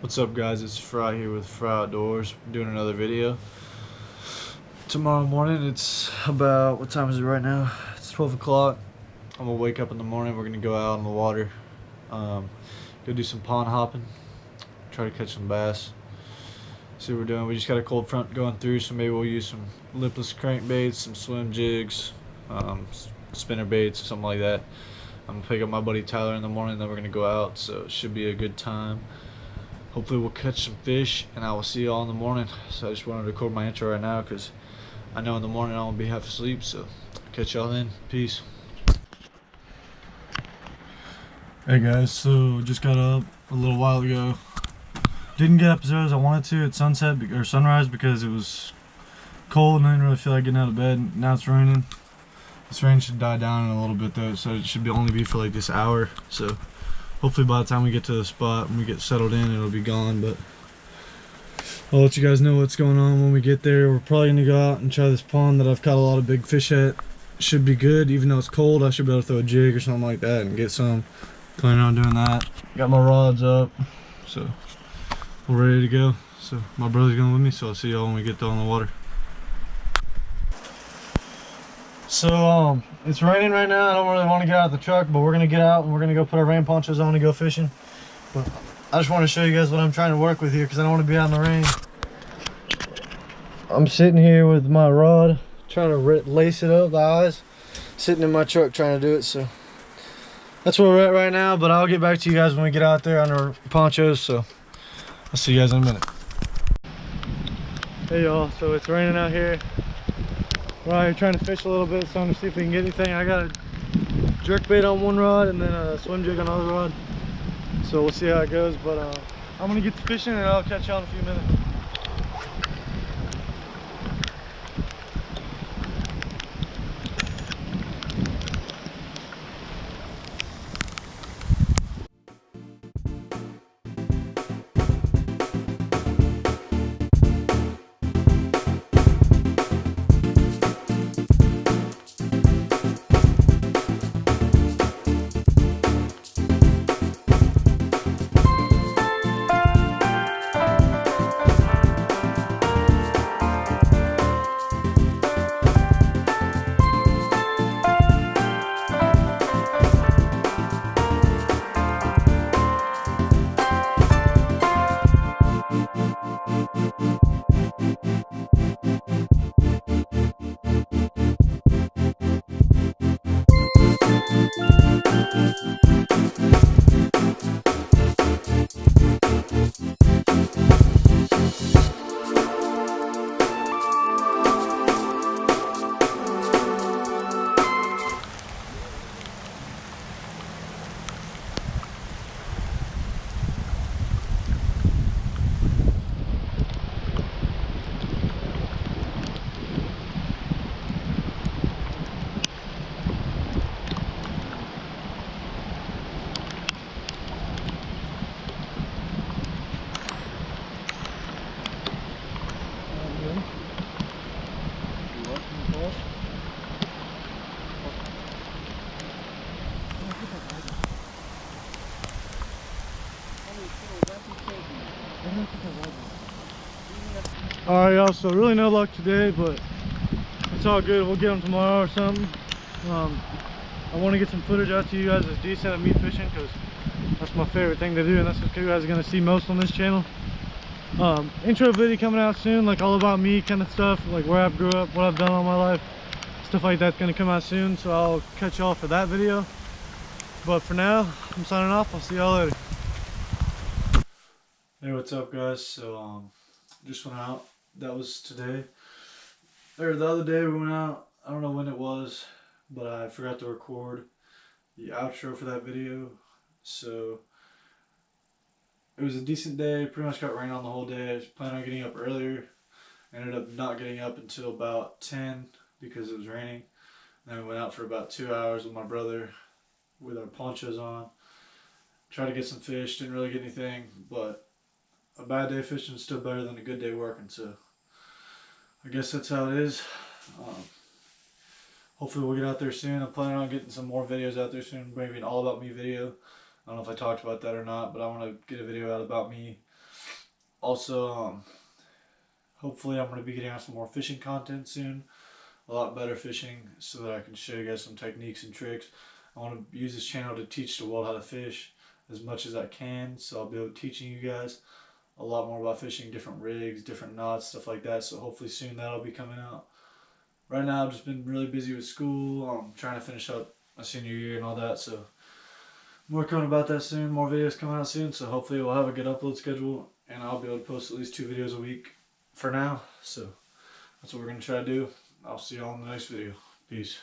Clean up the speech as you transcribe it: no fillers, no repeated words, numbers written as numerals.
What's up, guys? It's Fry here with Fry Outdoors. We're doing another video. Tomorrow morning, it's about, what time is it right now? It's 12 o'clock. I'm gonna wake up in the morning. We're gonna go out on the water, go do some pond hopping, try to catch some bass. See what we're doing. We just got a cold front going through, so maybe we'll use some lipless crankbaits, some swim jigs, spinner baits, something like that. I'm gonna pick up my buddy Tyler in the morning, then we're gonna go out, so it should be a good time. Hopefully we'll catch some fish, and I will see you all in the morning. So I just wanted to record my intro right now because I know in the morning I won't be half asleep. So catch y'all then. Peace. Hey guys, so just got up a little while ago. Didn't get up as early as I wanted to at sunset or sunrise because it was cold and I didn't really feel like getting out of bed. Now it's raining. This rain should die down in a little bit though, so it should only be for like this hour. So hopefully by the time we get to the spot and we get settled in, it'll be gone, but I'll let you guys know what's going on when we get there. We're probably gonna go out and try this pond that I've caught a lot of big fish at. Should be good, even though it's cold. I should be able to throw a jig or something like that and get some. Planning on doing that. Got my rods up, so we're ready to go. So my brother's going with me, so I'll see y'all when we get down the water. So it's raining right now. I don't really want to get out of the truck, but we're gonna get out and we're gonna go put our rain ponchos on and go fishing. But I just want to show you guys what I'm trying to work with here because I don't want to be out in the rain. I'm sitting here with my rod trying to lace it up, the eyes, sitting in my truck trying to do it. So that's where we're at right now, but I'll get back to you guys when we get out there on our ponchos. So I'll see you guys in a minute. Hey y'all, so it's raining out here. We're out here trying to fish a little bit, so I'm gonna see if we can get anything. I got a jerkbait on one rod and then a swim jig on the other rod. So we'll see how it goes, but I'm gonna get to fishing and I'll catch y'all in a few minutes. Alright y'all, so really no luck today, but it's all good. We'll get them tomorrow or something. I want to get some footage out to you guys that's decent of me fishing because that's my favorite thing to do, and that's what you guys are going to see most on this channel. Intro video coming out soon, like all about me kind of stuff, like where I grew up, what I've done all my life, stuff like that's going to come out soon, so I'll catch y'all for that video. But for now, I'm signing off. I'll see y'all later. Hey, what's up guys? So just went out. That was today, or the other day we went out. I don't know when it was, but I forgot to record the outro for that video. So it was a decent day. Pretty much got rain on the whole day. I was planning on getting up earlier. Ended up not getting up until about 10 because it was raining. And then we went out for about 2 hours with my brother with our ponchos on. Tried to get some fish, didn't really get anything, but a bad day fishing is still better than a good day working, so I guess that's how it is. Hopefully we'll get out there soon. I'm planning on getting some more videos out there soon, maybe an all about me video. I don't know if I talked about that or not, but I want to get a video out about me Also, hopefully I'm going to be getting out some more fishing content soon. A lot better fishing, so that I can show you guys some techniques and tricks. I want to use this channel to teach the world how to fish as much as I can, so I'll be able to teaching you guys a lot more about fishing, different rigs, different knots, stuff like that. So hopefully soon that'll be coming out. Right now I've just been really busy with school. I'm trying to finish up my senior year and all that, so more coming about that soon. More videos coming out soon, so hopefully we'll have a good upload schedule and I'll be able to post at least 2 videos a week for now. So that's what we're going to try to do. I'll see y'all in the next video. Peace.